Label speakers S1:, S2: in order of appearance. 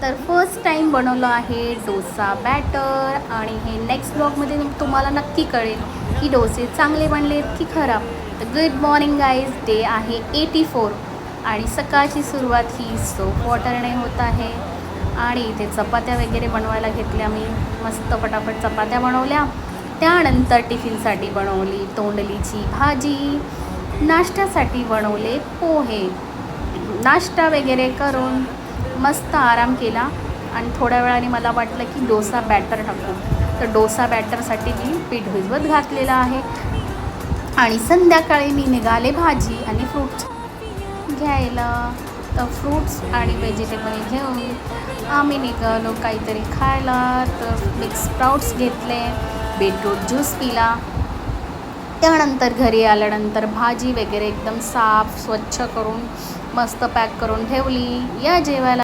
S1: तर first time बनवलं आहे डोसा बॅटर आणि हे नेक्स्ट ब्लॉगमध्ये तुम्हाला नक्की कळेल की डोसे चांगले बनलेत की खराब. तर गुड मॉर्निंग गाईज, डे आहे 84 आणि सकाळची सुरुवात ही सोप वॉटरने होत आहे. आणि इथे चपात्या वगैरे बनवायला घेतल्या. मी मस्त पटापट चपात्या बनवल्या. त्यानंतर टिफिनसाठी बनवली तोंडलीची भाजी, नाश्त्यासाठी बनवले पोहे. नाश्ता वगैरे करून मस्त आराम केला आणि थोड्या वेळाने मला वाटलं की डोसा बॅटर टाकू. तर डोसा बॅटरसाठी मी पीठ भिजवत घातलेलं आहे आणि संध्याकाळी मी निघाले भाजी आणि फ्रूट्स घ्यायला. तर फ्रूट्स आणि व्हेजिटेबल घेऊन आम्ही निघालो काहीतरी खायला. तर मिक्स स्प्राउट्स घेतले, बीटरूट ज्यूस पिला. त्यानंतर घरी आल्यानंतर भाजी वगैरे एकदम साफ स्वच्छ करून मस्त पॅक करून ठेवली. या जेवायला.